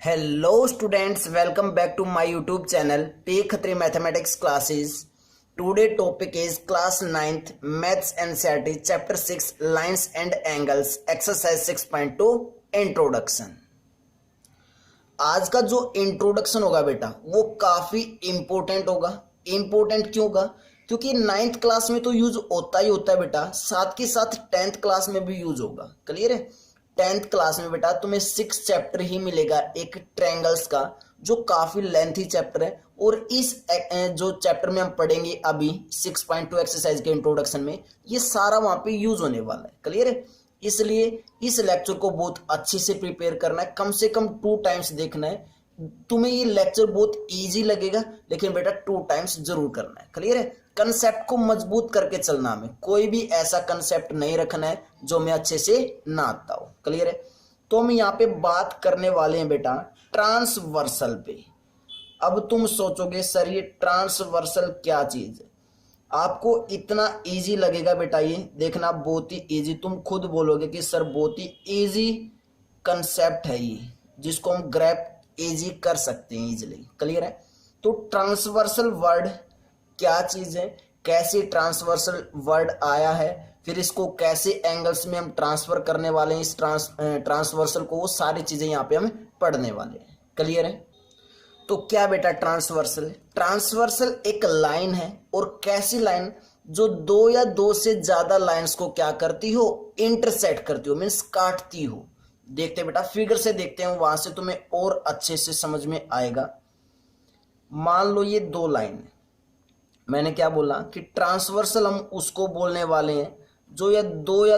Hello students, welcome back to my YouTube channel P Khatri Mathematics Classes. Today topic is class 9th Maths NCERT chapter 6 Lines and Angles exercise 6.2 Introduction. आज का जो introduction होगा बेटा वो काफी important होगा। Important क्यों होगा? क्योंकि 9th क्लास में तो यूज होता ही होता है बेटा, साथ के साथ 10th क्लास में भी यूज होगा। क्लियर है? 10th क्लास में बेटा तुम्हें 6 चैप्टर ही मिलेगा एक ट्रायंगल्स का, जो काफी लेंथी चैप्टर है। और इस जो चैप्टर में हम पढ़ेंगे अभी 6.2 एक्सरसाइज के इंट्रोडक्शन में, ये सारा वहां पे यूज होने वाला है। क्लियर है? इसलिए इस लेक्चर को बहुत अच्छे से प्रिपेयर करना है, कम से कम 2 टाइम्स देखना है। तुम्हें ये लेक्चर बहुत इजी लगेगा, लेकिन बेटा 2 टाइम्स जरूर करना है। क्लियर है? कंसेप्ट को मजबूत करके चलना, हमें कोई भी ऐसा कंसेप्ट नहीं रखना है जो मैं अच्छे से ना आता हो। क्लियर है? तो हम यहाँ पे बात करने वाले हैं बेटा ट्रांसवर्सल पे। अब तुम सोचोगे सर ये ट्रांसवर्सल क्या चीज है? आपको इतना इजी लगेगा बेटा, ये देखना बहुत ही इजी। तुम खुद बोलोगे कि सर बहुत ही इजी कंसेप्ट है ये, जिसको हम ग्रैप इजी कर सकते हैं इजीली। क्लियर है? तो ट्रांसवर्सल वर्ड क्या चीज है, कैसे ट्रांसवर्सल वर्ड आया है, फिर इसको कैसे एंगल्स में हम ट्रांसफर करने वाले हैं इस ट्रांसवर्सल को, वो सारी चीजें यहाँ पे हम पढ़ने वाले हैं। क्लियर है? तो क्या बेटा ट्रांसवर्सल? ट्रांसवर्सल एक लाइन है, और कैसी लाइन? जो 2 या 2 से ज्यादा लाइंस को क्या करती हो, इंटरसेक्ट करती हो, मीन्स काटती हो। देखते बेटा फिगर से देखते हैं, वहां से तुम्हें और अच्छे से समझ में आएगा। मान लो ये 2 लाइन है, मैंने क्या बोला कि ट्रांसवर्सल हम उसको बोलने वाले हैं जो या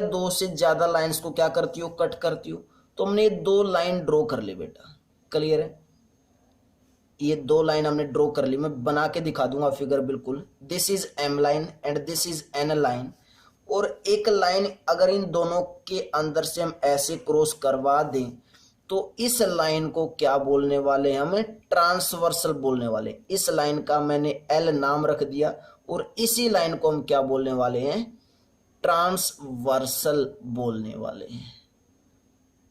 2 से ज्यादा लाइंस को क्या करती हो, कट करती हो। तो हमने 2 लाइन ड्रॉ कर ली बेटा। क्लियर है? ये 2 लाइन हमने ड्रॉ कर ली, मैं बना के दिखा दूंगा फिगर बिल्कुल। This is M line and this is N line. और एक लाइन अगर इन दोनों के अंदर से हम ऐसे क्रॉस करवा दें तो इस लाइन को क्या बोलने वाले हैं, हमें ट्रांसवर्सल बोलने वाले। इस लाइन का मैंने एल नाम रख दिया, और इसी लाइन को हम क्या बोलने वाले हैं, ट्रांसवर्सल बोलने वाले हैं।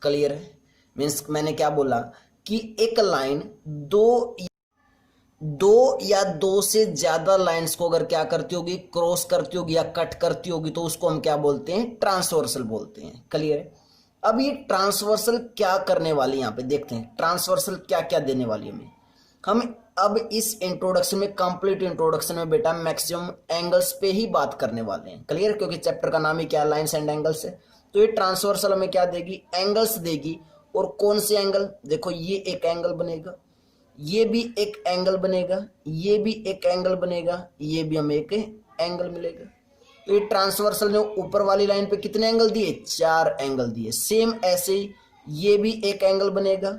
क्लियर है? मीन्स मैंने क्या बोला कि एक लाइन 2 या 2 से ज्यादा लाइंस को अगर क्या करती होगी, क्रॉस करती होगी या कट करती होगी, तो उसको हम क्या बोलते हैं, ट्रांसवर्सल बोलते हैं। क्लियर है? अब ये ट्रांसवर्सल क्या करने वाली, यहाँ पे देखते हैं ट्रांसवर्सल क्या क्या देने वाली हमें। हम अब इस इंट्रोडक्शन में, कंप्लीट इंट्रोडक्शन में बेटा मैक्सिमम एंगल्स पे ही बात करने वाले हैं। क्लियर? क्योंकि चैप्टर का नाम ही क्या, लाइंस एंड एंगल्स है। तो ये ट्रांसवर्सल हमें क्या देगी, एंगल्स देगी। और कौन से एंगल? देखो ये एक एंगल बनेगा, ये भी एक एंगल बनेगा, ये भी एक एंगल बनेगा, ये भी हमें एक एंगल मिलेगा। तो ये ट्रांसवर्सल ने ऊपर वाली लाइन पे कितने एंगल दिए, 4 एंगल दिए। सेम ऐसे ही ये भी एक एंगल बनेगा।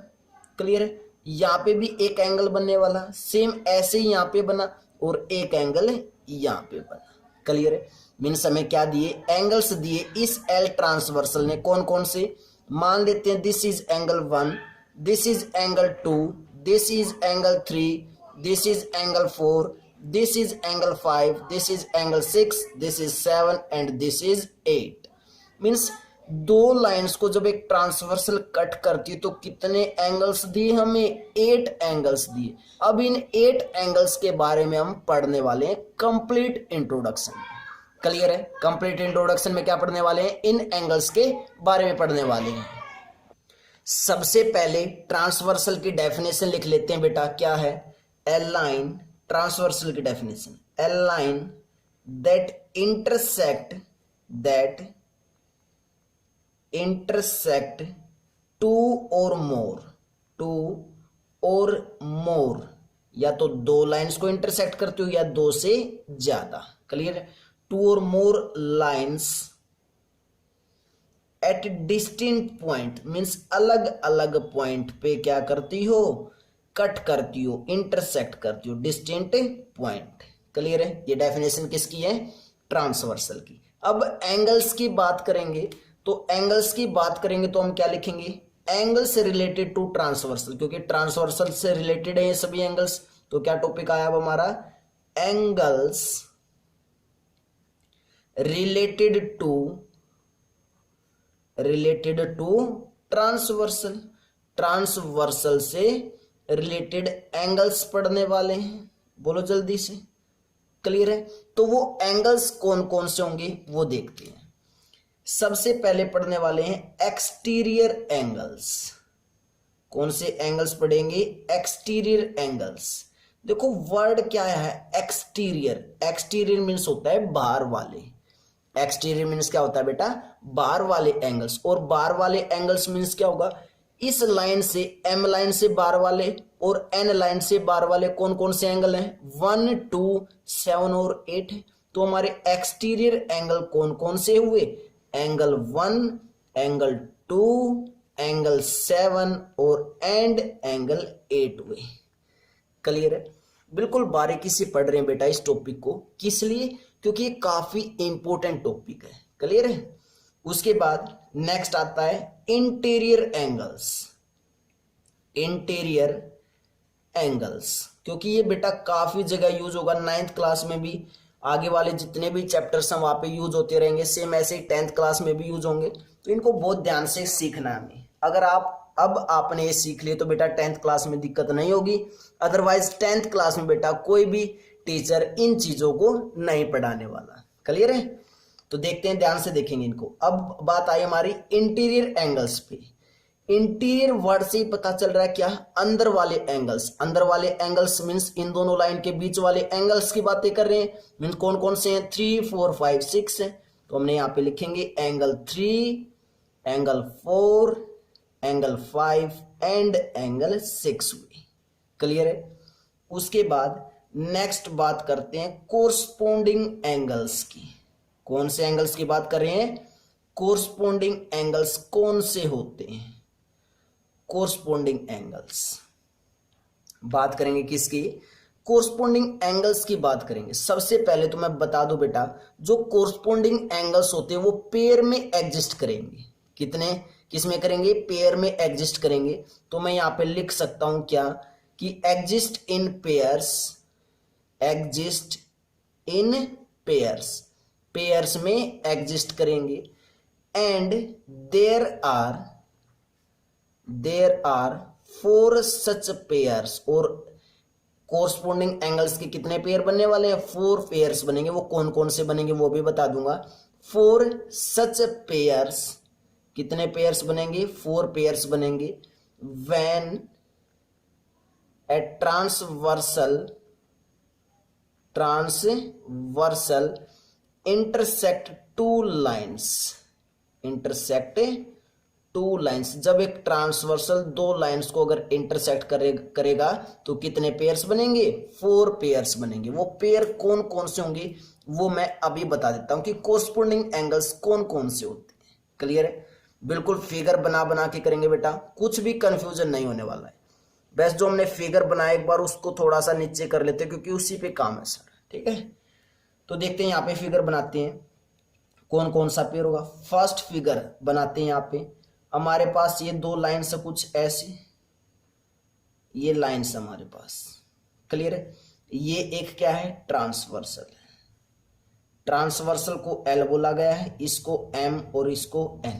क्लियर है? यहाँ पे भी एक एंगल बनने वाला, सेम ऐसे ही यहाँ पे बना, और एक एंगल यहाँ पे बना। क्लियर है? मीन्स हमें क्या दिए, एंगल्स दिए इस एल ट्रांसवर्सल ने। कौन कौन से? मान लेते हैं this is angle 1, this is angle 2, this is angle 3, this is angle 4, this is angle 5, this is angle 6, this is 7 and this is 8। Means 2 lines को जब एक ट्रांसवर्सल कट करती है तो कितने एंगल्स दिए हमें, 8 एंगल्स दिए। अब इन 8 एंगल्स के बारे में हम पढ़ने वाले हैं कंप्लीट इंट्रोडक्शन। क्लियर है? कंप्लीट इंट्रोडक्शन में क्या पढ़ने वाले हैं, इन एंगल्स के बारे में पढ़ने वाले हैं। सबसे पहले ट्रांसवर्सल की डेफिनेशन लिख लेते हैं बेटा, क्या है, ए लाइन, ट्रांसवर्सल की definition, a line that intersect two और मोर, या तो 2 लाइंस को इंटरसेक्ट करती हो या 2 से ज्यादा। क्लियर? 2 और more lines at distinct point, means अलग अलग पॉइंट पे क्या करती हो, कट करती हो, इंटरसेक्ट करती हो, डिस्टिंक्ट पॉइंट। क्लियर है? ये डेफिनेशन किसकी है, ट्रांसवर्सल की। अब एंगल्स की बात करेंगे, तो एंगल्स की बात करेंगे तो हम क्या लिखेंगे, एंगल्स रिलेटेड टू ट्रांसवर्सल, क्योंकि ट्रांसवर्सल से रिलेटेड है ये सभी एंगल्स। तो क्या टॉपिक आया अब हमारा, angles related to transversal. Transversal से रिलेटेड एंगल्स पढ़ने वाले हैं। बोलो जल्दी से, क्लियर है? तो वो एंगल्स कौन कौन से होंगे वो देखते हैं। सबसे पहले पढ़ने वाले हैं एक्सटीरियर एंगल्स। कौन से एंगल्स पढ़ेंगे? Exterior angles. देखो वर्ड क्या है एक्सटीरियर। एक्सटीरियर मीन्स होता है बाहर वाले। एक्सटीरियर मीन्स क्या होता है बेटा? बाहर वाले एंगल्स। और बाहर वाले एंगल्स मीन्स क्या होगा? इस लाइन से, एम लाइन से बाहर वाले और एन लाइन से बाहर वाले कौन कौन से एंगल हैं? 1, 2, 7 और 8 है। तो हमारे एक्सटीरियर एंगल कौन कौन से हुए? एंगल 1, एंगल 2, एंगल 7 और एंड एंगल 8 हुए। क्लियर है? बिल्कुल बारीकी से पढ़ रहे हैं बेटा इस टॉपिक को। किस लिए? क्योंकि ये काफी इंपॉर्टेंट टॉपिक है। क्लियर है? उसके बाद नेक्स्ट आता है इंटीरियर एंगल्स। इंटीरियर एंगल्स, क्योंकि ये बेटा काफी जगह यूज होगा। 9th क्लास में भी, आगे वाले जितने भी चैप्टर्स हैं वहां पे यूज होते रहेंगे। सेम ऐसे ही 10th क्लास में भी यूज होंगे। तो इनको बहुत ध्यान से सीखना है हमें। अगर आपने ये सीख लिए तो बेटा 10th क्लास में दिक्कत नहीं होगी। अदरवाइज 10th क्लास में बेटा कोई भी टीचर इन चीजों को नहीं पढ़ाने वाला। क्लियर है? तो देखते हैं, ध्यान से देखेंगे इनको। अब बात आई हमारी इंटीरियर एंगल्स पे। इंटीरियर वर्ड से ही पता चल रहा है क्या? अंदर वाले एंगल्स। अंदर वाले एंगल्स मीन्स इन दोनों लाइन के बीच वाले एंगल्स की बातें कर रहे हैं। मीन्स कौन कौन से हैं? 3, 4, 5, 6 है। तो हमने यहाँ पे लिखेंगे angle 3, angle 4, angle 5 and angle 6 हुए। क्लियर है? उसके बाद नेक्स्ट बात करते हैं कोरस्पोंडिंग एंगल्स की। कौन से एंगल्स की बात कर रहे हैं? कोरस्पोंडिंग एंगल्स कौन से होते हैं? कोरस्पोंडिंग एंगल्स बात करेंगे किसकी? कोरस्पोंडिंग एंगल्स की बात करेंगे। सबसे पहले तो मैं बता दूं बेटा, जो कोरस्पोंडिंग एंगल्स होते हैं वो पेयर में एग्जिस्ट करेंगे। कितने? किसमें करेंगे? पेयर में एग्जिस्ट करेंगे। तो मैं यहां पे लिख सकता हूं क्या कि exist in pairs. Exist in pairs, pairs में एग्जिस्ट करेंगे। And there are 4 such pairs. और कोरस्पोंडिंग एंगल्स के कितने पेयर बनने वाले हैं? 4 पेयर्स बनेंगे। वो कौन कौन से बनेंगे वो भी बता दूंगा। 4 सच पेयर्स। कितने पेयर्स बनेंगे? 4 पेयर्स बनेंगे। When a transversal intersect two lines. जब एक ट्रांसवर्सल 2 लाइंस को अगर इंटरसेक्ट करेगा तो कितने पेयर्स बनेंगे? 4 पेयर्स बनेंगे। वो पेयर कौन कौन से होंगे वो मैं अभी बता देता हूं कि कोरस्पोंडिंग एंगल्स कौन कौन से होते हैं। क्लियर है? बिल्कुल फिगर बना बना के करेंगे बेटा, कुछ भी कंफ्यूजन नहीं होने वाला है। बस जो हमने फिगर बनाया एक बार उसको थोड़ा सा नीचे कर लेते हैं क्योंकि उसी पे काम है सर। ठीक है? तो देखते हैं यहाँ पे फिगर बनाते हैं कौन कौन सा पेयर होगा। फर्स्ट फिगर बनाते हैं। यहाँ पे हमारे पास ये 2 लाइन्स है कुछ ऐसी, ये लाइन्स हमारे पास। क्लियर है? ये एक क्या है? ट्रांसवर्सल। ट्रांसवर्सल को L बोला गया है, इसको M और इसको N।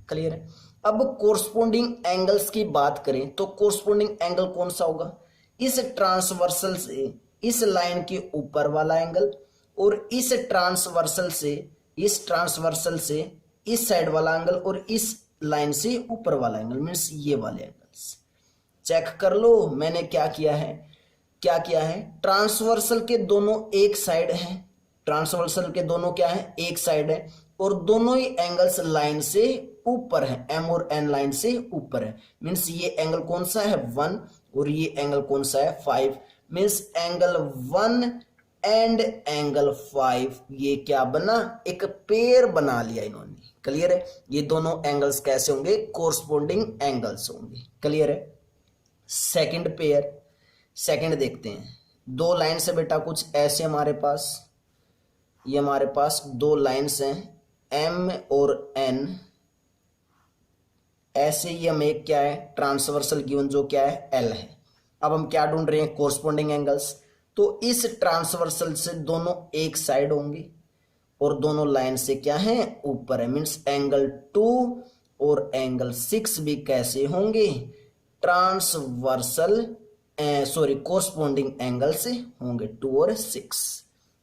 क्लियर है? अब कोरस्पोंडिंग एंगल्स की बात करें तो कोरस्पोंडिंग एंगल कौन सा होगा? इस ट्रांसवर्सल से इस लाइन के ऊपर वाला एंगल और इस ट्रांसवर्सल से इस साइड वाला एंगल और इस लाइन से ऊपर वाला एंगल मीन्स ये वाले एंगल्स। चेक कर लो मैंने क्या किया है। ट्रांसवर्सल के दोनों एक साइड है। ट्रांसवर्सल के दोनों क्या है? एक साइड है। और दोनों ही एंगल्स लाइन से ऊपर है। M और N लाइन से ऊपर है। मीन्स ये एंगल कौन सा है? 1 और ये एंगल कौन सा है? 5। मीन्स एंगल 1 एंड एंगल 5 ये क्या बना? एक पेयर बना लिया इन्होंने। क्लियर है? ये दोनों एंगल्स कैसे होंगे? कोरस्पोंडिंग एंगल्स होंगे। क्लियर है? सेकंड पेयर, सेकंड देखते हैं। 2 लाइन से बेटा कुछ ऐसे हमारे पास, ये हमारे पास 2 लाइन्स हैं M और N। ऐसे ही हम एक क्या है? ट्रांसवर्सल गिवन जो क्या है? L है। अब हम क्या ढूंढ रहे हैं? Corresponding angles. तो इस ट्रांसवर्सल से दोनों एक साइड होंगे और दोनों लाइन से क्या है? ऊपर है। मीन्स एंगल 2 और एंगल 6 भी कैसे होंगे? ट्रांसवर्सल कोरस्पोंडिंग एंगल्स होंगे 2 और 6।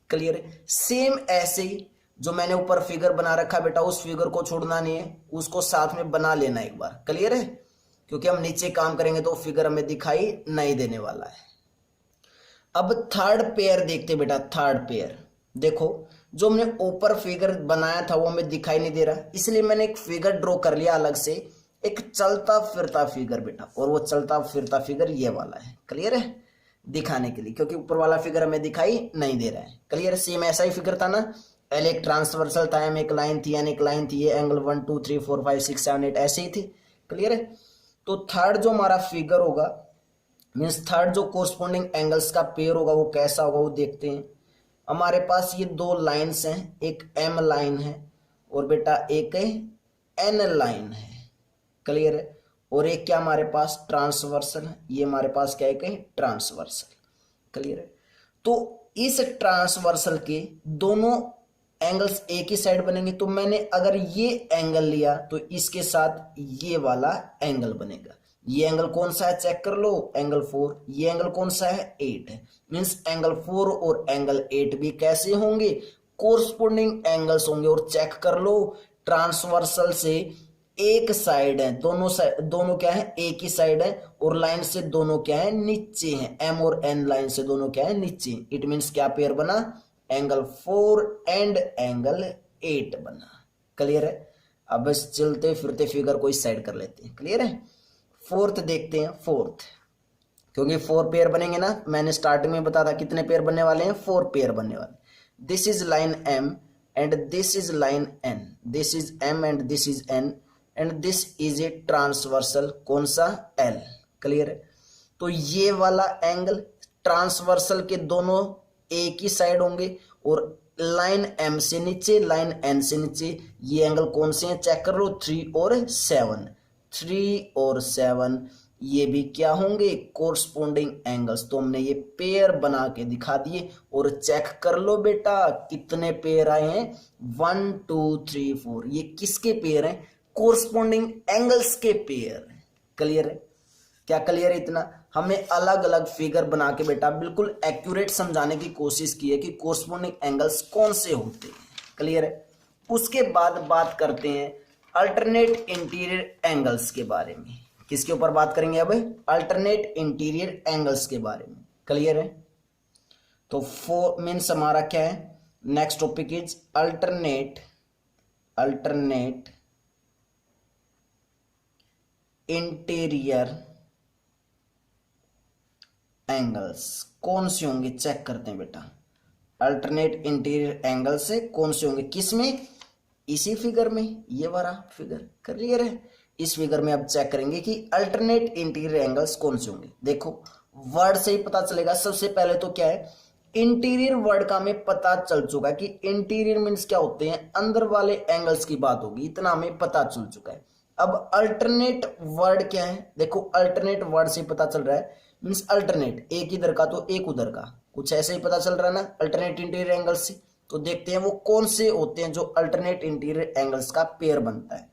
क्लियर है। सेम ऐसे ही जो मैंने ऊपर फिगर बना रखा बेटा, उस फिगर को छोड़ना नहीं है, उसको साथ में बना लेना एक बार। क्लियर है, क्योंकि हम नीचे काम करेंगे तो फिगर हमें दिखाई नहीं देने वाला है। अब थर्ड पेयर देखते बेटा। थर्ड पेयर देखो, जो हमने ऊपर फिगर बनाया था वो हमें दिखाई नहीं दे रहा, इसलिए मैंने एक फिगर ड्रॉ कर लिया अलग से, एक चलता फिरता फिगर बेटा, और वो चलता फिरता फिगर ये वाला है। क्लियर है, दिखाने के लिए, क्योंकि ऊपर वाला फिगर हमें दिखाई नहीं दे रहा है। क्लियर है। सेम ऐसा ही फिगर था ना, एल एक ट्रांसवर्सल था, एम एक लाइन थी, एन एक लाइन थी, ये एंगल 1 2 3 4 5 6 7 8 ऐसे ही थी। क्लियर है। तो थर्ड जो हमारा फिगर होगा, मीन्स थर्ड जो कोरस्पोंडिंग एंगल्स का पेयर होगा वो कैसा होगा वो देखते हैं। हमारे पास ये दो लाइन्स हैं, एक एम लाइन है और बेटा एक एन लाइन है। क्लियर है। और एक क्या हमारे पास ट्रांसवर्सल है, ये हमारे पास क्या है, ट्रांसवर्सल। क्लियर है। तो इस ट्रांसवर्सल के दोनों एंगल्स एक ही साइड बनेंगे, तो मैंने अगर ये एंगल लिया तो इसके साथ ये वाला एंगल बनेगा। ये एंगल कौन सा है चेक कर लो, एंगल 4। ये एंगल कौन सा है, 8 है। मीन्स एंगल 4 और एंगल 8 भी कैसे होंगे, कोरस्पोंडिंग एंगल्स होंगे। और चेक कर लो, ट्रांसवर्सल से एक साइड है, दोनों क्या है, एक ही साइड है, और लाइन से दोनों क्या है, नीचे हैं। एम और एन लाइन से दोनों क्या है, नीचे। इट मीन्स क्या पेयर बना, एंगल 4 एंड एंगल 8 बना। क्लियर है। अब बस चलते फिरते फिगर को इस साइड कर लेते हैं। क्लियर है। फोर्थ देखते हैं। फोर्थ, क्योंकि 4 पेयर बनेंगे ना, मैंने स्टार्टिंग में बताया था कितने पेयर बनने वाले हैं, 4 पेयर बनने वाले। This is line M and this is line N, this is M and this is N, and this is a transversal, कौन सा, एल। क्लियर है। तो ये वाला एंगल ट्रांसवर्सल के दोनों एक ही साइड होंगे, और लाइन एम से नीचे, लाइन एन से नीचे, ये एंगल कौन से हैं चेक कर लो, 3 और 7। 3 और 7 ये भी क्या होंगे, कोरस्पोंडिंग एंगल्स। तो हमने ये पेयर बना के दिखा दिए। और चेक कर लो बेटा कितने पेयर आए हैं, 1 2 3 4। ये किसके पेयर हैं, कोरस्पोंडिंग एंगल्स के पेयर हैं। क्लियर है। क्या क्लियर है। इतना हमें अलग अलग फिगर बना के बेटा बिल्कुल एक्यूरेट समझाने की कोशिश की है कि कोरस्पोंडिंग एंगल्स कौन से होते हैं। क्लियर है। उसके बाद बात करते हैं अल्टरनेट इंटीरियर एंगल्स के बारे में। किसके ऊपर बात करेंगे अब, अल्टरनेट इंटीरियर एंगल्स के बारे में। क्लियर है। तो 4 मीन्स हमारा क्या है, next topic is alternate interior angles कौन से होंगे चेक करते हैं बेटा। अल्टरनेट इंटीरियर एंगल से कौन से होंगे, किसमें, इसी फिगर में, ये वाला फिगर। क्लियर है। इस फिगर में अब चेक करेंगे कि अल्टरनेट इंटीरियर एंगल्स कौन से होंगे। देखो वर्ड से ही पता चलेगा। सबसे पहले तो क्या है, इंटीरियर वर्ड का हमें पता चल चुका है कि इंटीरियर मीन्स क्या होते हैं, अंदर वाले एंगल्स की बात होगी, इतना हमें पता चल चुका है। अब अल्टरनेट वर्ड क्या है, देखो अल्टरनेट वर्ड से पता चल रहा है, मीन्स अल्टरनेट, एक इधर का तो एक उधर का, कुछ ऐसे ही पता चल रहा है ना अल्टरनेट इंटीरियर एंगल से। तो देखते हैं वो कौन से होते हैं जो अल्टरनेट इंटीरियर एंगल्स का पेयर बनता है।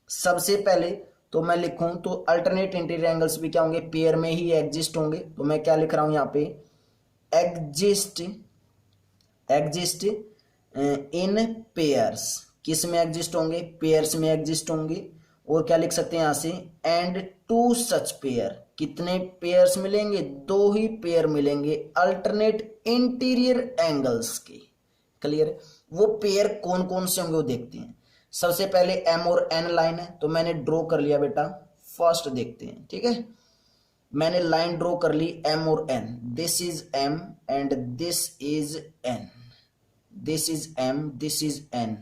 सबसे पहले तो मैं लिखूं तो अल्टरनेट इंटीरियर एंगल्स भी क्या होंगे, पेयर में ही एग्जिस्ट होंगे। तो मैं क्या लिख रहा हूं यहाँ पे, एग्जिस्ट इन पेयर्स। किस में एग्जिस्ट होंगे, पेयर्स में एग्जिस्ट होंगे। और क्या लिख सकते हैं यहाँ से, एंड टू सच पेयर, कितने पेयर्स मिलेंगे, 2 ही पेयर मिलेंगे अल्टरनेट इंटीरियर एंगल्स के। क्लियर। वो पेयर कौन कौन से होंगे वो देखते हैं। सबसे पहले एम और एन लाइन है, तो मैंने ड्रॉ कर लिया बेटा। फर्स्ट देखते हैं, ठीक है। मैंने लाइन ड्रॉ कर ली एम और N, this is M and this is N, this is M, this is N.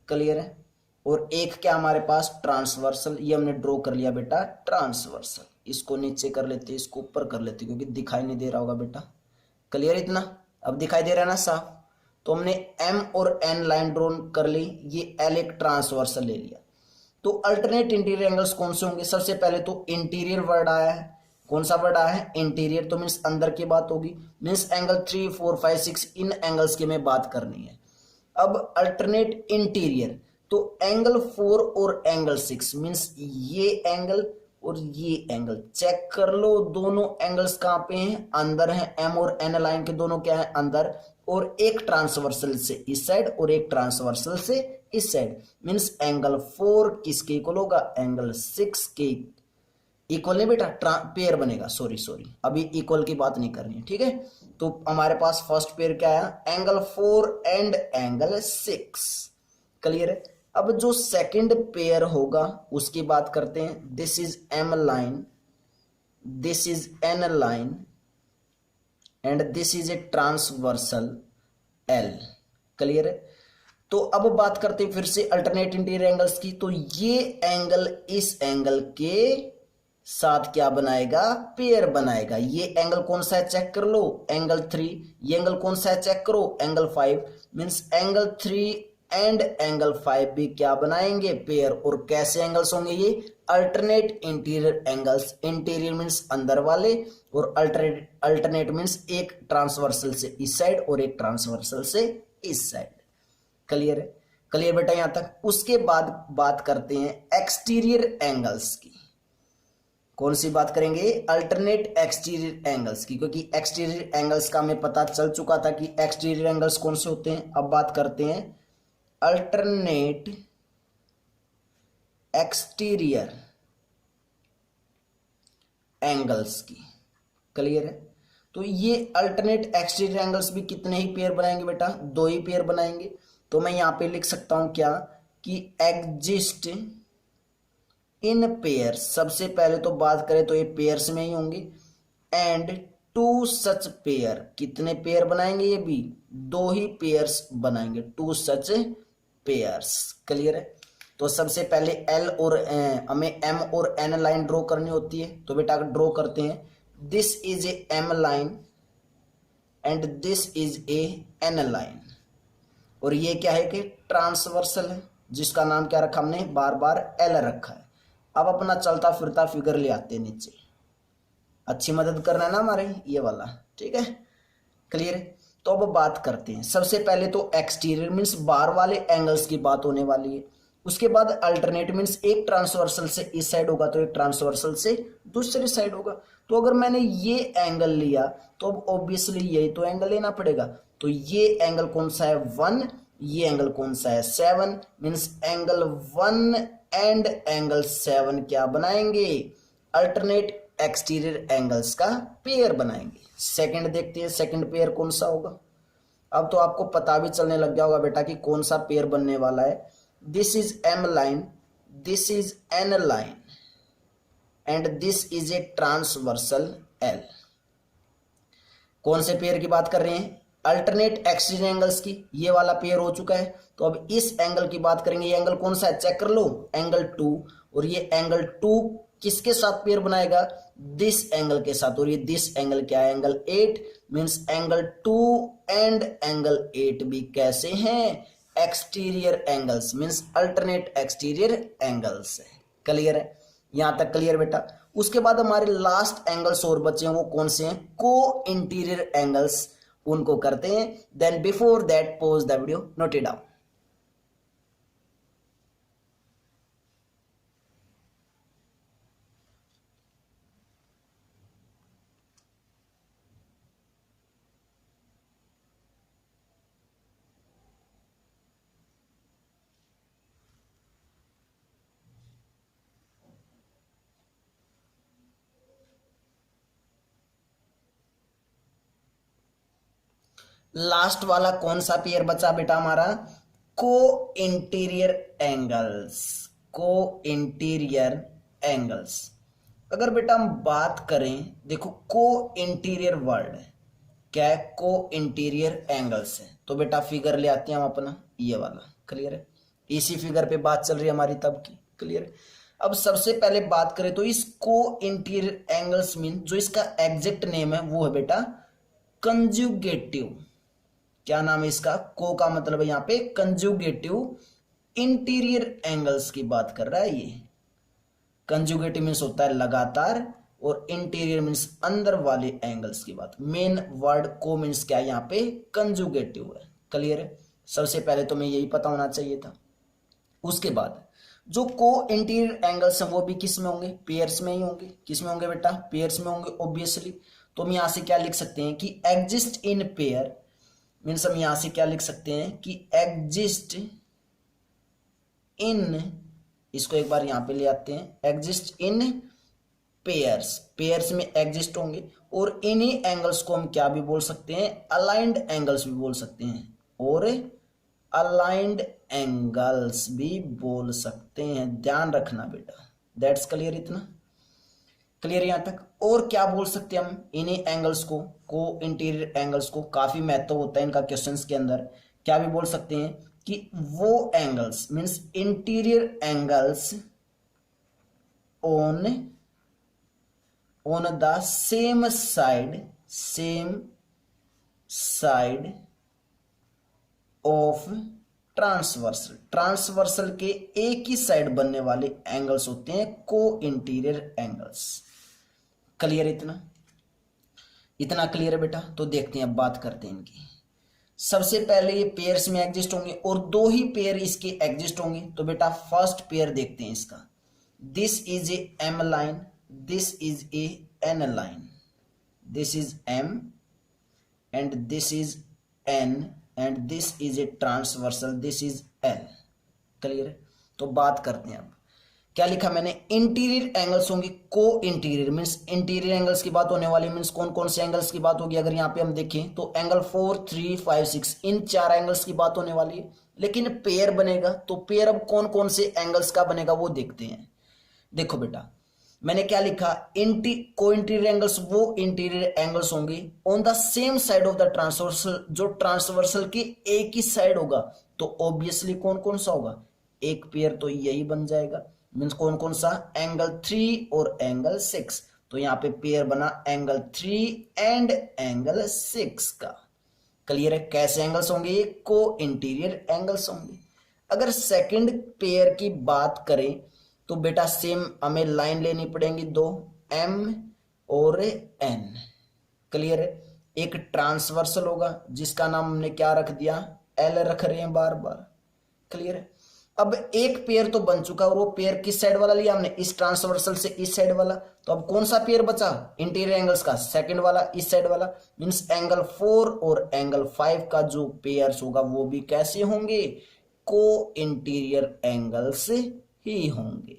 Clear है। और एक क्या हमारे पास ट्रांसवर्सल, ये हमने ड्रॉ कर लिया बेटा ट्रांसवर्सल। इसको नीचे कर लेते, इसको ऊपर कर लेते, क्योंकि दिखाई नहीं दे रहा होगा बेटा। क्लियर इतना, अब दिखाई दे रहा है ना साफ। तो हमने एम और एन लाइन ड्रॉ कर ली, ये एल एक ट्रांसवर्सल ले लिया। तो अल्टरनेट इंटीरियर एंगल्स कौन से होंगे, सबसे पहले तो इंटीरियर वर्ड आया है। कौन सा वर्ड आया है, इंटीरियर, तो मीन्स अंदर की बात होगी। मीन्स एंगल 3 4 5 6 इन एंगल्स की हमें बात करनी है। अब अल्टरनेट इंटीरियर, तो एंगल 4 और एंगल 6 मीन्स ये एंगल और ये एंगल चेक कर लो, दोनों एंगल्स कहाँ पे हैं, अंदर हैं, एम और एन लाइन के दोनों क्या है, अंदर, और एक ट्रांसवर्सल से इस साइड और एक ट्रांसवर्सल से इस साइड, मीन्स एंगल 4 किसके इक्वल होगा, एंगल 6 के इक्वल नहीं बेटा, पेयर बनेगा, सॉरी अभी इक्वल की बात नहीं करनी है, ठीक है। तो हमारे पास फर्स्ट पेयर क्या है, एंगल 4 एंड एंगल 6, क्लियर है। अब जो सेकंड पेयर होगा उसकी बात करते हैं, this is M line, this is N line and this is a transversal L, clear है। तो अब बात करते हैं फिर से अल्टरनेट इंटीरियर एंगल्स की। तो ये एंगल इस एंगल के साथ क्या बनाएगा, पेयर बनाएगा। ये एंगल कौन सा है चेक कर लो, एंगल 3। ये एंगल कौन सा है चेक करो, angle 5। Means angle 3 and angle 5 भी क्या बनाएंगे, पेयर। और कैसे एंगल्स होंगे ये, alternate interior angles. Interior means अंदर वाले और अल्टरनेट मीन्स एक ट्रांसवर्सल से इस साइड और एक ट्रांसवर्सल से इस साइड, क्लियर है। क्लियर बेटा यहां तक। उसके बाद बात करते हैं एक्सटीरियर एंगल्स की। कौन सी बात करेंगे, अल्टरनेट एक्सटीरियर एंगल्स की, क्योंकि एक्सटीरियर एंगल्स का हमें पता चल चुका था कि एक्सटीरियर एंगल्स कौन से होते हैं। अब बात करते हैं अल्टरनेट एक्सटीरियर एंगल्स की, क्लियर है। तो ये अल्टरनेट एक्सटीरियर एंगल्स भी कितने ही पेयर बनाएंगे बेटा, 2 ही पेयर बनाएंगे। तो मैं यहां पे लिख सकता हूं क्या, कि एग्जिस्ट इन पेयर। सबसे पहले तो बात करें तो ये पेयर्स में ही होंगे, एंड 2 सच पेयर। कितने पेयर बनाएंगे, ये भी 2 ही पेयर्स बनाएंगे, 2 सच पेयर्स, क्लियर है। तो सबसे पहले एल और हमें एम और एन लाइन ड्रॉ करनी होती है। तो बेटा ड्रॉ करते हैं, this is a M line and this is a N line, और ये क्या है कि ट्रांसवर्सल है, जिसका नाम क्या रखा हमने, बार बार एल रखा है। अब अपना चलता फिरता फिगर ले आते हैं नीचे, अच्छी मदद करना है ना हमारे ये वाला, ठीक है, क्लियर है। तो अब बात करते हैं, सबसे पहले तो एक्सटीरियर मीन्स बाहर वाले एंगल्स की बात होने वाली है। उसके बाद अल्टरनेट मीन्स एक ट्रांसवर्सल से इस साइड होगा तो एक ट्रांसवर्सल से दूसरी साइड होगा। तो अगर मैंने ये एंगल लिया तो अब ऑब्वियसली यही तो एंगल लेना पड़ेगा। तो ये एंगल कौन सा है, 1, ये एंगल कौन सा है, 7। मीन्स एंगल 1 एंड एंगल 7 क्या बनाएंगे, अल्टरनेट एक्सटीरियर एंगल्स का पेयर बनाएंगे। सेकंड देखते हैं, सेकंड पेयर कौन सा होगा। अब तो आपको पता भी चलने लग गया होगा बेटा कि कौन सा पेयर बनने वाला है। This is M line, this is N line and this is a transversal L. कौन से पेयर की बात कर रहे हैं, अल्टरनेट एक्सटीरियर एंगल्स की। ये वाला पेयर हो चुका है। तो अब इस एंगल की बात करेंगे, ये एंगल कौन सा है चेक कर लो, एंगल 2। और ये एंगल 2 किसके साथ पेयर बनाएगा, दिस एंगल के साथ। और ये दिस एंगल क्या है, angle 8। Means angle 2 and angle 8 भी कैसे हैं, exterior angles, means alternate exterior angles है, क्लियर है। यहां तक क्लियर बेटा। उसके बाद हमारे लास्ट एंगल्स और बचे हैं, वो कौन से हैं, को इंटीरियर एंगल्स, उनको करते हैं। Then before that pause the video, note it down. Last वाला कौन सा पेयर बचा बेटा हमारा, co-interior angles, co-interior angles. अगर बेटा हम बात करें, देखो को इंटीरियर वर्ड क्या है, को इंटीरियर एंगल्स है। तो बेटा फिगर ले आते हैं हम अपना ये वाला, क्लियर है। इसी फिगर पे बात चल रही है हमारी तब की, क्लियर है। अब सबसे पहले बात करें तो इस को इंटीरियर एंगल्स मीन जो इसका एग्जैक्ट नेम है वो है बेटा कंजुगेटिव। क्या नाम है इसका, को का मतलब है यहां पे कंजुगेटिव इंटीरियर एंगल्स की बात कर रहा है। ये कंजुगेटिव मीन्स होता है लगातार, और इंटीरियर मीन्स अंदर वाले एंगल्स की बात। मेन वर्ड को मीन्स क्या है यहाँ पे, कंजुगेटिव है, क्लियर है। सबसे पहले तो मैं यही पता होना चाहिए था। उसके बाद जो को इंटीरियर एंगल्स हैं वो भी किस में होंगे, पेयर्स में ही होंगे। किस में होंगे बेटा, पेयर्स में होंगे ऑब्वियसली। तो हम यहां से क्या लिख सकते हैं कि एग्जिस्ट इन पेयर, मीन्स हम यहां से क्या लिख सकते हैं कि एग्जिस्ट इन, इसको एक बार यहां पे ले आते हैं, एग्जिस्ट इन पेयर्स, पेयर्स में एग्जिस्ट होंगे। और इन्हीं एंगल्स को हम क्या भी बोल सकते हैं, अलाइंड एंगल्स भी बोल सकते हैं, और अलाइंड एंगल्स भी बोल सकते हैं, ध्यान रखना बेटा। दैट्स क्लियर, इतना क्लियर यहां तक। और क्या बोल सकते हैं हम इन्हीं एंगल्स को इंटीरियर एंगल्स को, काफी महत्व होता है इनका क्वेश्चंस के अंदर। क्या भी बोल सकते हैं कि वो angles means interior angles on the same side of transversal के एक ही साइड बनने वाले एंगल्स होते हैं को इंटीरियर एंगल्स। क्लियर, इतना क्लियर है बेटा। तो देखते हैं, अब बात करते हैं इनकी। सबसे पहले ये पेयर्स में एग्जिस्ट होंगे और दो ही पेयर इसके एग्जिस्ट होंगे। तो बेटा फर्स्ट पेयर देखते हैं इसका, this is a M line, this is a N line, this is M and this is N and this is a transversal, this is L. Clear है। तो बात करते हैं अब, क्या लिखा मैंने, इंटीरियर एंगल्स होंगे को इंटीरियर, मींस इंटीरियर एंगल्स की बात होने वाली, मींस कौन कौन से एंगल्स की बात होगी। अगर यहाँ पे हम देखें तो एंगल 4, 3, 5, 6 इन चार एंगल्स की बात होने वाली है। लेकिन पेयर बनेगा तो पेयर अब कौन कौन से एंगल्स का बनेगा वो देखते हैं। देखो बेटा मैंने क्या लिखा, को इंटीरियर एंगल्स वो इंटीरियर एंगल्स होंगे on the same side of the transversal, जो ट्रांसवर्सल की एक ही साइड होगा। तो ऑब्वियसली कौन कौन सा होगा, एक पेयर तो यही बन जाएगा, मीन्स कौन कौन सा, एंगल 3 और एंगल 6। तो यहाँ पे पेयर बना एंगल 3 एंड एंगल 6 का। क्लियर है। कैसे एंगल्स होंगे, ये को इंटीरियर एंगल्स होंगे। अगर सेकंड पेयर की बात करें तो बेटा सेम हमें लाइन लेनी पड़ेंगी दो, एम और एन। क्लियर है। एक ट्रांसवर्सल होगा जिसका नाम हमने क्या रख दिया, एल रख रहे हैं बार बार। क्लियर है। अब एक पेयर तो बन चुका और वो पेयर किस साइड वाला लिया हमने, इस ट्रांसवर्सल से इस साइड वाला। तो अब कौन सा पेयर बचा इंटीरियर एंगल्स का, सेकंड वाला इस साइड वाला, मींस एंगल 4 और एंगल 5 का जो पेयर्स होगा वो भी कैसे होंगे, को इंटीरियर एंगल्स ही होंगे।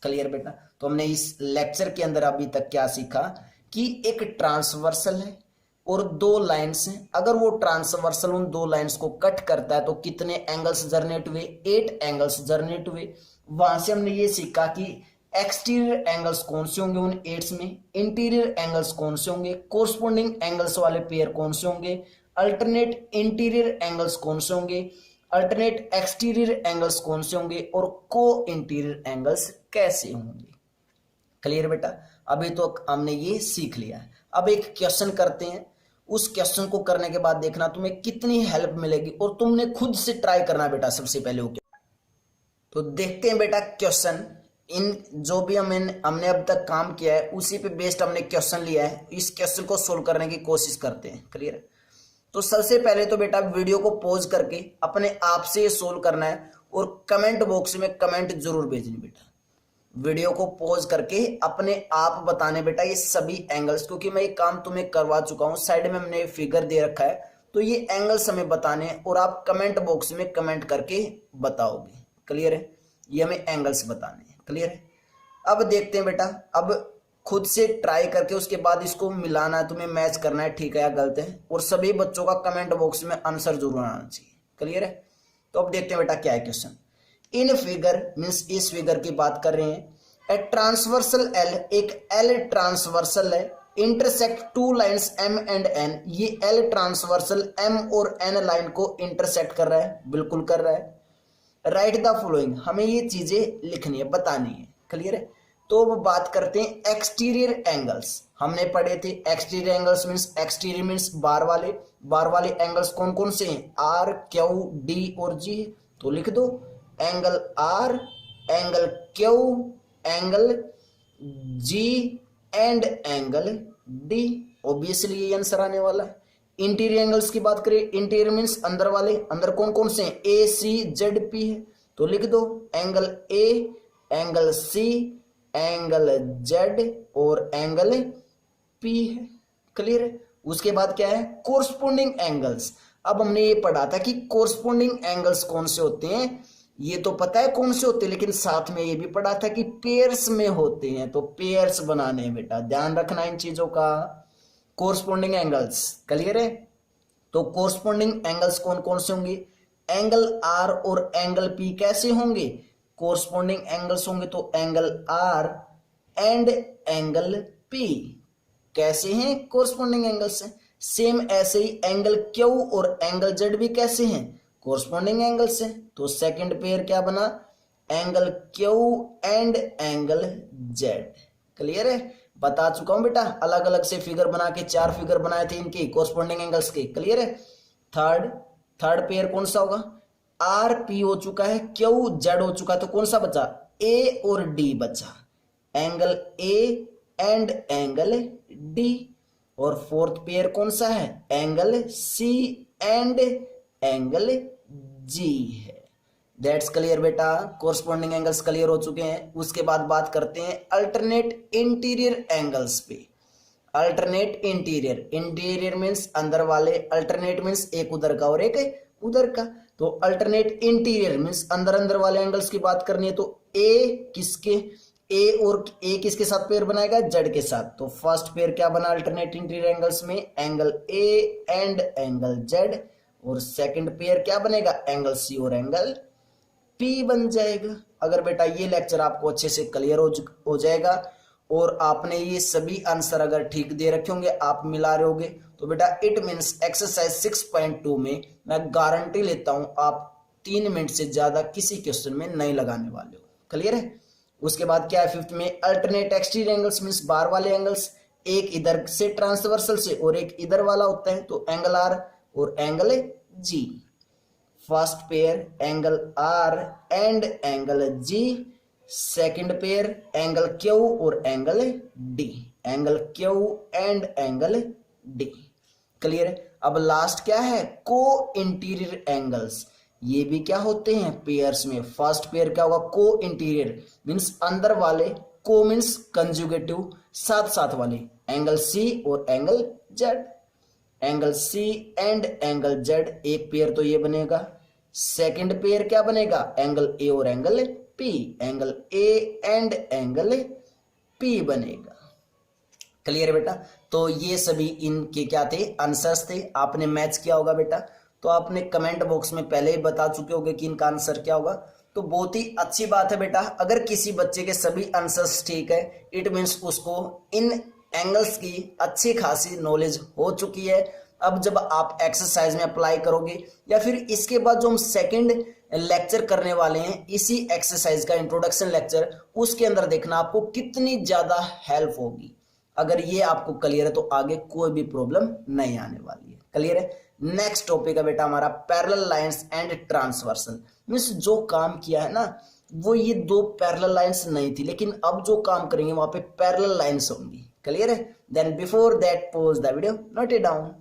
क्लियर बेटा। तो हमने इस लेक्चर के अंदर अभी तक क्या सीखा कि एक ट्रांसवर्सल है और दो लाइंस हैं। अगर वो ट्रांसवर्सल उन दो लाइंस को कट करता है तो कितने एंगल्स जनरेट हुए, 8 एंगल्स जनरेट हुए। वहां से हमने ये सीखा कि एक्सटीरियर एंगल्स कौन से होंगे उन 8 में, इंटीरियर एंगल्स कौन से होंगे, कोरस्पोंडिंग एंगल्स वाले पेयर कौन से होंगे, अल्टरनेट इंटीरियर एंगल्स कौन से होंगे, अल्टरनेट एक्सटीरियर एंगल्स कौन से होंगे और को इंटीरियर एंगल्स कैसे होंगे। क्लियर बेटा। अभी तो हमने ये सीख लिया है। अब एक क्वेश्चन करते हैं, उस क्वेश्चन को करने के बाद देखना तुम्हें कितनी हेल्प मिलेगी और तुमने खुद से ट्राई करना बेटा सबसे पहले। ओके तो देखते हैं बेटा क्वेश्चन। इन जो भी हमने अब तक काम किया है उसी पे बेस्ड हमने क्वेश्चन लिया है। इस क्वेश्चन को सोल्व करने की कोशिश करते हैं। क्लियर है। तो सबसे पहले तो बेटा वीडियो को पॉज करके अपने आप से ये सोल्व करना है और कमेंट बॉक्स में कमेंट जरूर भेजनी बेटा। वीडियो को पॉज करके अपने आप बताने बेटा ये सभी एंगल्स, क्योंकि मैं ये काम तुम्हें करवा चुका हूं। साइड में हमने फिगर दे रखा है तो ये एंगल्स हमें बताने और आप कमेंट बॉक्स में कमेंट करके बताओगे। क्लियर है। ये हमें एंगल्स बताने हैं। क्लियर है। अब देखते हैं बेटा, अब खुद से ट्राई करके उसके बाद इसको मिलाना है, तुम्हें मैच करना है ठीक है या गलत है। और सभी बच्चों का कमेंट बॉक्स में आंसर जरूर आना चाहिए। क्लियर है। तो अब देखते हैं बेटा क्या है क्वेश्चन। इन फिगर मींस इस फिगर की बात कर रहे हैं। ए ट्रांसवर्सल एल, एक एल ट्रांसवर्सल है, intersect two lines M and N. ये एल ट्रांसवर्सल एम और एन लाइन को इंटरसेक्ट कर रहा है, बिल्कुल कर रहा है। राइट द फॉलोइंग, हमें ये चीजें लिखनी है, बतानी है। क्लियर है। तो अब बात करते हैं एक्सटीरियर एंगल्स। हमने पढ़े थे एक्सटीरियर एंगल्स मींस बार वाले एंगल्स कौन कौन से हैं, आर, क्यू, डी और जी। तो लिख दो angle R, angle Q, angle G and angle D. Obviously ये आंसर आने वाला है। इंटीरियर एंगल्स की बात करें, इंटीरियर मींस अंदर वाले, अंदर कौन कौन से हैं, ए, सी, जेड, पी है। तो लिख दो angle A, angle C, angle Z और एंगल पी है। क्लियर है। उसके बाद क्या है, कोरस्पोंडिंग एंगल्स। अब हमने ये पढ़ा था कि कोरस्पोंडिंग एंगल्स कौन से होते हैं, ये तो पता है कौन से होते हैं, लेकिन साथ में ये भी पढ़ा था कि पेयर्स में होते हैं। तो पेयर्स बनाने हैं बेटा, ध्यान रखना इन चीजों का। कोरस्पोंडिंग एंगल्स क्लियर है। तो कोरस्पोंडिंग एंगल्स कौन कौन से होंगे, एंगल आर और एंगल पी कैसे होंगे, कोरस्पोंडिंग एंगल्स होंगे तो angle R and angle P कैसे हैं, कोरस्पोंडिंग एंगल्स हैं। सेम ऐसे ही एंगल क्यू और एंगल जेड भी कैसे हैं, कोरस्पोंडिंग एंगल्स हैं। तो सेकंड पेयर क्या बना, angle Q and angle Z. Clear है, बता चुका हूं बेटा, अलग अलग से फिगर बना के 4 फिगर बनाए थे इनके कोरस्पोंडिंग एंगल्स के। क्लियर है। थर्ड पेयर कौन सा होगा, आर पी हो चुका है, क्यू जेड हो चुका है, तो कौन सा बचा, ए और डी बचा, angle A and angle D. और फोर्थ पेयर कौन सा है, angle C and angle G है। दैट्स क्लियर बेटा, कोरस्पोंडिंग एंगल्स क्लियर हो चुके हैं। उसके बाद बात करते हैं अल्टरनेट इंटीरियर एंगल्स पे। अल्टरनेट इंटीरियर, इंटीरियर मीन्स अंदर वाले, अल्टरनेट मीन्स एक उधर का और एक उधर का। तो अल्टरनेट इंटीरियर मीन्स अंदर अंदर वाले एंगल्स की बात करनी है तो ए किसके साथ पेयर बनाएगा, जेड के साथ। तो फर्स्ट पेयर क्या बना अल्टरनेट इंटीरियर एंगल्स में, angle A and angle Z. और सेकंड पेयर क्या बनेगा, एंगल सी और एंगल पी बन जाएगा। अगर बेटा ये लेक्चर आपको अच्छे से क्लियर हो जाएगा और आपने ये सभी आंसर अगर ठीक दे रखे होंगे, आप मिला रहे होगे, तो बेटा इट मीन्स एक्सरसाइज 6.2 में मैं गारंटी लेता हूं आप 3 मिनट से ज्यादा किसी क्वेश्चन में नहीं लगाने वाले हो। क्लियर है। उसके बाद क्या है, फिफ्थ में अल्टरनेट एक्सटीरियर एंगल्स मीन्स बाहर वाले एंगल्स, एक इधर से ट्रांसवर्सल से और एक इधर वाला होता है, तो एंगल आर और angle G. First pair angle R and angle G, second pair angle Q और angle D, angle Q and angle D. Clear है। अब लास्ट क्या है, को इंटीरियर एंगल्स। ये भी क्या होते हैं, पेयर्स में। फर्स्ट पेयर क्या होगा, को इंटीरियर मीन्स अंदर वाले, को मीन्स कंजुगेटिव, साथ साथ वाले, एंगल सी और angle Z. Angle C and angle Z एक पेयर तो ये बनेगा। सेकंड पेयर क्या बनेगा, एंगल ए और angle P, angle A and angle P बनेगा। क्लियर है बेटा। तो ये सभी इनके क्या थे, आंसर्स थे। आपने मैच किया होगा बेटा, तो आपने कमेंट बॉक्स में पहले ही बता चुके होंगे कि इनका आंसर क्या होगा। तो बहुत ही अच्छी बात है बेटा, अगर किसी बच्चे के सभी आंसर्स ठीक है, इट मीन्स उसको इन एंगल्स की अच्छी खासी नॉलेज हो चुकी है। अब जब आप एक्सरसाइज में अप्लाई करोगे या फिर इसके बाद जो हम सेकंड लेक्चर करने वाले हैं इसी एक्सरसाइज का इंट्रोडक्शन लेक्चर, उसके अंदर देखना आपको कितनी ज्यादा हेल्प होगी। अगर ये आपको क्लियर है तो आगे कोई भी प्रॉब्लम नहीं आने वाली है। क्लियर है। नेक्स्ट टॉपिक है बेटा हमारा parallel lines and transversal. Means जो काम किया है ना, वो ये 2 पैरेलल लाइंस नहीं थी, लेकिन अब जो काम करेंगे वहां पे पैरेलल लाइंस होंगी। क्लियर है। Then before that pause the video, note it down.